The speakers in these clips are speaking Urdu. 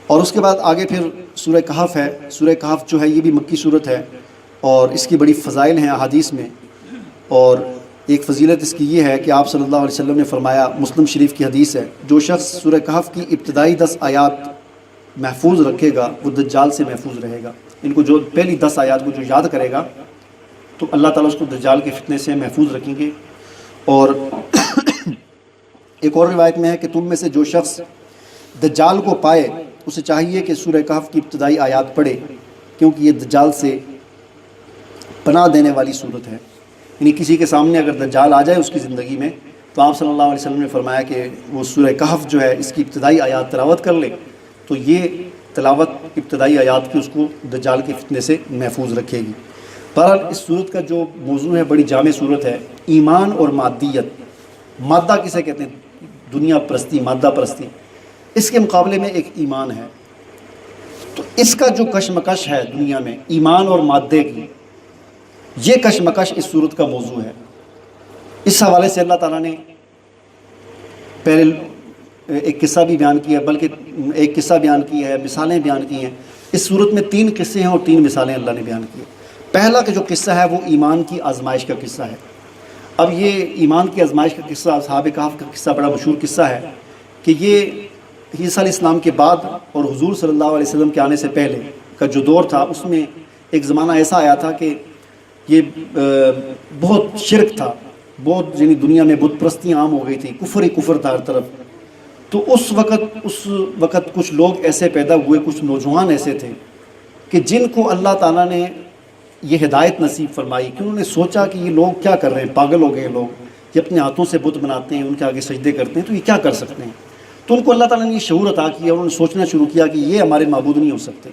اور اس کے بعد آگے پھر سورہ کہف ہے. سورہ کہف جو ہے یہ بھی مکی صورت ہے اور اس کی بڑی فضائل ہیں احادیث میں. اور ایک فضیلت اس کی یہ ہے کہ آپ صلی اللہ علیہ وسلم نے فرمایا، مسلم شریف کی حدیث ہے، جو شخص سورہ کہف کی ابتدائی 10 آیات محفوظ رکھے گا وہ دجال سے محفوظ رہے گا. ان کو جو پہلی 10 آیات کو جو یاد کرے گا تو اللہ تعالیٰ اس کو دجال کے فتنے سے محفوظ رکھیں گے. اور ایک اور روایت میں ہے کہ تم میں سے جو شخص دجال کو پائے اسے چاہیے کہ سورہ کہف کی ابتدائی آیات پڑھے، کیونکہ یہ دجال سے پناہ دینے والی صورت ہے. یعنی کسی کے سامنے اگر دجال آ جائے اس کی زندگی میں تو آپ صلی اللہ علیہ وسلم نے فرمایا کہ وہ سورہ کہف جو ہے اس کی ابتدائی آیات تلاوت کر لے تو یہ تلاوت ابتدائی آیات کی اس کو دجال کے فتنے سے محفوظ رکھے گی. بہرحال اس صورت کا جو موضوع ہے بڑی جامع صورت ہے. ایمان اور مادیت. مادہ کسے کہتے ہیں؟ دنیا پرستی، مادہ پرستی. اس کے مقابلے میں ایک ایمان ہے. تو اس کا جو کشمکش ہے دنیا میں ایمان اور مادے کی، یہ کشمکش اس صورت کا موضوع ہے. اس حوالے سے اللہ تعالیٰ نے پہلے ایک قصہ بھی بیان کیا ہے، بلکہ ایک قصہ بیان کیا ہے، مثالیں بیان کی ہیں. اس صورت میں 3 قصے ہیں اور 3 مثالیں اللہ نے بیان کی. پہلا کہ جو قصہ ہے وہ ایمان کی آزمائش کا قصہ ہے. اب یہ ایمان کی آزمائش کا قصہ، اصحاب کہف کا قصہ بڑا مشہور قصہ ہے کہ یہ عیسیٰ علیہ السلام کے بعد اور حضور صلی اللہ علیہ وسلم کے آنے سے پہلے کا جو دور تھا اس میں ایک زمانہ ایسا آیا تھا کہ یہ بہت شرک تھا، بہت یعنی دنیا میں بت پرستی عام ہو گئی تھی، کفر ہی کفر تھا ہر طرف. تو اس وقت کچھ لوگ ایسے پیدا ہوئے، کچھ نوجوان ایسے تھے کہ جن کو اللہ تعالیٰ نے یہ ہدایت نصیب فرمائی کہ انہوں نے سوچا کہ یہ لوگ کیا کر رہے ہیں، پاگل ہو گئے لوگ، یہ اپنے ہاتھوں سے بت بناتے ہیں، ان کے آگے سجدے کرتے ہیں، تو یہ کیا کر سکتے ہیں. تو ان کو اللہ تعالیٰ نے یہ شعور عطا کیا، انہوں نے سوچنا شروع کیا کہ یہ ہمارے معبود نہیں ہو سکتے،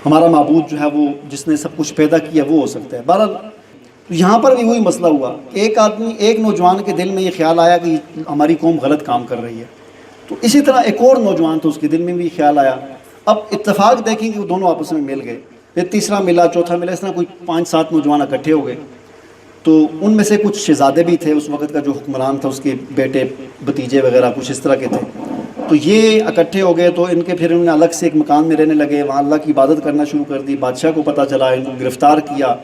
ہمارا معبود جو ہے وہ جس نے سب کچھ پیدا کیا وہ ہو سکتا ہے. بہرحال یہاں پر بھی وہی مسئلہ ہوا کہ ایک نوجوان کے دل میں یہ خیال آیا کہ ہماری قوم غلط کام کر رہی ہے. تو اسی طرح ایک اور نوجوان تھا، اس کے دل میں بھی خیال آیا. اب اتفاق دیکھیں کہ وہ دونوں آپس میں مل گئے، پھر تیسرا ملا، چوتھا ملا، اس طرح کوئی 5-7 نوجوان اکٹھے ہو گئے. تو ان میں سے کچھ شہزادے بھی تھے، اس وقت کا جو حکمران تھا اس کے بیٹے بھتیجے وغیرہ کچھ اس طرح کے تھے. تو یہ اکٹھے ہو گئے، تو ان کے پھر انہوں نے الگ سے ایک مکان میں رہنے لگے، وہاں اللہ کی عبادت کرنا شروع کر دی. بادشاہ کو پتہ چلا، ان کو گرفتار کیا.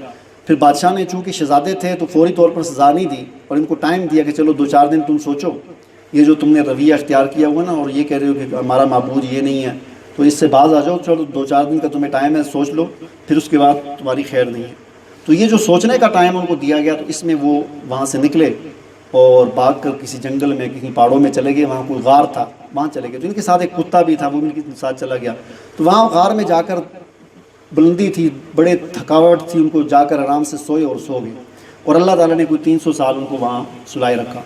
پھر بادشاہ نے چونکہ شہزادے تھے تو فوری طور پر سزا نہیں دی اور ان کو ٹائم دیا کہ چلو 2-4 دن تم سوچو، یہ جو تم نے رویہ اختیار کیا ہوا نا اور یہ کہہ رہے ہو کہ ہمارا معبود یہ نہیں ہے، تو اس سے باز آ جاؤ، چلو 2-4 دن کا تمہیں ٹائم ہے، سوچ لو، پھر اس کے بعد تمہاری خیر نہیں ہے. تو یہ جو سوچنے کا ٹائم ان کو دیا گیا تو اس میں وہ وہاں سے نکلے اور بھاگ کر کسی جنگل میں، کسی پہاڑوں میں چلے گئے. وہاں کوئی غار تھا، وہاں چلے گئے. تو ان کے ساتھ ایک کتا بھی تھا، وہ ان کے ساتھ چلا گیا. تو وہاں غار میں جا کر بلندی تھی، بڑے تھکاوٹ تھی، ان کو جا کر آرام سے سوئے اور سو گئے. اور اللہ تعالیٰ نے کوئی 300 سال ان کو وہاں سلائے رکھا.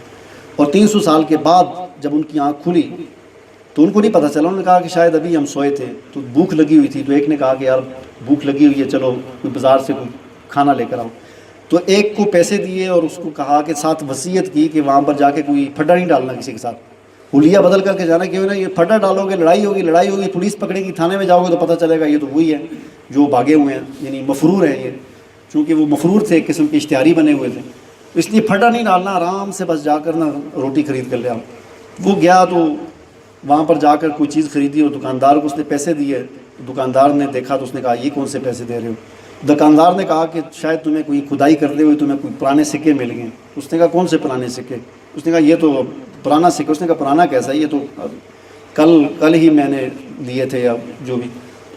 اور 300 سال کے بعد جب ان کی آنکھ کھلی تو ان کو نہیں پتہ چلا. انہوں نے کہا کہ شاید ابھی ہم سوئے تھے، تو بھوک لگی ہوئی تھی. تو ایک نے کہا کہ یار بھوک لگی ہوئی ہے، چلو کوئی بازار سے کوئی کھانا لے کر آؤ. تو ایک کو پیسے دیے اور اس کو کہا کہ ساتھ وصیت کی کہ وہاں پر جا کے کوئی پھڈا نہیں ڈالنا کسی کے ساتھ، حلیہ بدل کر کے جانا، کہ نا یہ پھڈا ڈالو گے لڑائی ہوگی، پولیس پکڑے گی، تھانے میں جاؤ گے تو پتہ چلے گا یہ تو وہی ہے جو بھاگے ہوئے ہیں، یعنی مفرور ہیں یہ. چونکہ وہ مفرور تھے، ایک قسم کے اشتہاری بنے ہوئے تھے، اس لیے پھڈا نہیں ڈالنا، آرام سے بس جا کر نا روٹی خرید کر لے آؤ. وہ گیا تو وہاں پر جا کر کوئی چیز خریدی اور دکاندار کو اس نے پیسے دیے. دکاندار نے دیکھا تو اس نے کہا یہ کون سے پیسے دے رہے ہو؟ دکاندار نے کہا کہ شاید تمہیں کوئی کھدائی کرتے ہوئے تمہیں کوئی پرانے سکے مل گئے. اس نے کہا کون سے پرانے سکے؟ اس نے کہا یہ تو پرانا سکہ. اس نے کہا پرانا کیسا ہے؟ یہ تو کل ہی میں نے لیے تھے یا جو بھی.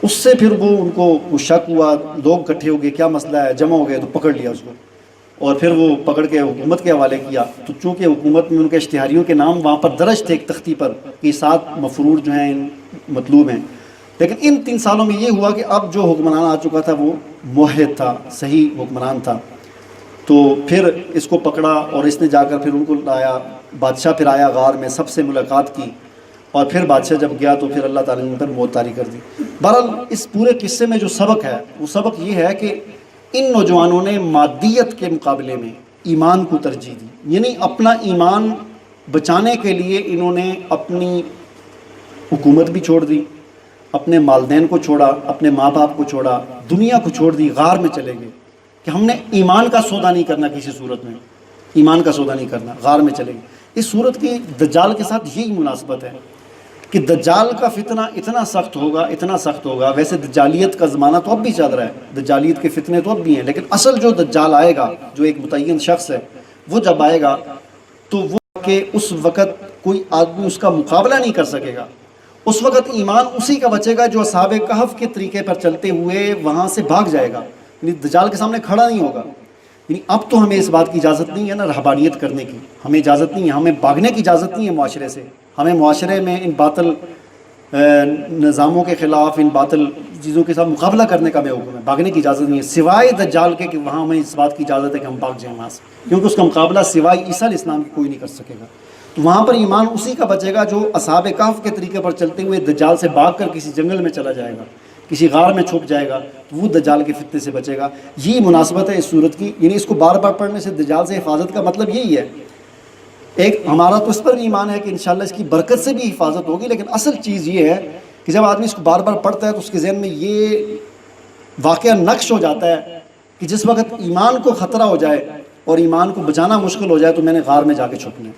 اس سے پھر وہ ان کو شک ہوا، لوگ اکٹھے ہو گئے، کیا مسئلہ ہے، جمع ہو گئے تو پکڑ لیا اس کو اور پھر وہ پکڑ کے حکومت کے حوالے کیا. تو چونکہ حکومت میں ان کے اشتہاریوں کے نام وہاں پر درج تھے ایک تختی پر کہ 7 مفرور جو ہیں مطلوب ہیں. لیکن ان 3 سالوں میں یہ ہوا کہ اب جو حکمران آ چکا تھا وہ موحد تھا، صحیح حکمران تھا. تو پھر اس کو پکڑا اور اس نے جا کر پھر ان کو لایا. بادشاہ پھر آیا غار میں، سب سے ملاقات کی اور پھر بادشاہ جب گیا تو پھر اللہ تعالیٰ نے ان پر موت طاری کر دی. بہرحال اس پورے قصے میں جو سبق ہے وہ سبق یہ ہے کہ ان نوجوانوں نے مادیت کے مقابلے میں ایمان کو ترجیح دی. یعنی اپنا ایمان بچانے کے لیے انہوں نے اپنی حکومت بھی چھوڑ دی، اپنے والدین کو چھوڑا، اپنے ماں باپ کو چھوڑا، دنیا کو چھوڑ دی، غار میں چلے گئے کہ ہم نے ایمان کا سودا نہیں کرنا، کسی صورت میں ایمان کا سودا نہیں کرنا، غار میں چلے گئے. اس صورت کی دجال کے ساتھ یہی مناسبت ہے کہ دجال کا فتنہ اتنا سخت ہوگا. ویسے دجالیت کا زمانہ تو اب بھی چل رہا ہے, دجالیت کے فتنے تو اب بھی ہیں, لیکن اصل جو دجال آئے گا, جو ایک متعین شخص ہے, وہ جب آئے گا تو وہ کہ اس وقت کوئی آدمی اس کا مقابلہ نہیں کر سکے گا. اس وقت ایمان اسی کا بچے گا جو اصحاب کہف کے طریقے پر چلتے ہوئے وہاں سے بھاگ جائے گا, یعنی دجال کے سامنے کھڑا نہیں ہوگا. یعنی اب تو ہمیں اس بات کی اجازت نہیں ہے نا رہبانیت کرنے کی, ہمیں اجازت نہیں ہے, ہمیں بھاگنے کی اجازت نہیں ہے معاشرے سے. ہمیں معاشرے میں ان باطل نظاموں کے خلاف, ان باطل چیزوں کے ساتھ مقابلہ کرنے کا ہمیں حکم ہے, بھاگنے کی اجازت نہیں ہے سوائے دجال کے, کہ وہاں ہمیں اس بات کی اجازت ہے کہ ہم بھاگ جائیں وہاں سے, کیونکہ اس کا مقابلہ سوائے عیسیٰ علیہ السلام کی کوئی نہیں کر سکے گا. تو وہاں پر ایمان اسی کا بچے گا جو اصحاب کہف کے طریقے پر چلتے ہوئے دجال سے بھاگ کر کسی جنگل میں چلا جائے گا, کسی غار میں چھپ جائے گا, تو وہ دجال کے فتنے سے بچے گا. یہ مناسبت ہے اس صورت کی, یعنی اس کو بار بار پڑھنے سے دجال سے حفاظت کا مطلب یہی ہے. ایک ہمارا تو اس پر بھی ایمان ہے کہ انشاءاللہ اس کی برکت سے بھی حفاظت ہوگی, لیکن اصل چیز یہ ہے کہ جب آدمی اس کو بار بار پڑھتا ہے تو اس کے ذہن میں یہ واقعہ نقش ہو جاتا ہے کہ جس وقت ایمان کو خطرہ ہو جائے اور ایمان کو بچانا مشکل ہو جائے تو میں نے غار میں جا کے چھپنا ہے,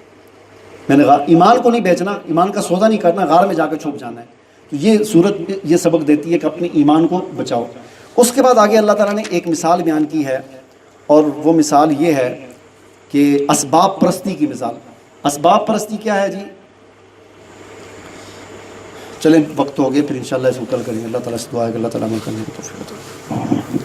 میں نے ایمان کو نہیں بیچنا, ایمان کا سودا نہیں کرنا, غار میں جا کے چھپ جانا ہے. تو یہ صورت یہ سبق دیتی ہے کہ اپنے ایمان کو بچاؤ. اس کے بعد آگے اللہ تعالیٰ نے ایک مثال بیان کی ہے, اور وہ مثال یہ ہے کہ اسباب پرستی کی مثال. اسباب پرستی کیا ہے جی؟ چلیں وقت ہو گیا, پھر انشاءاللہ اس کو کل کریں گے. اللہ تعالیٰ سے دعا ہے کہ اللہ تعالیٰ عمل کرنے کی توفیق عطا فرمائے.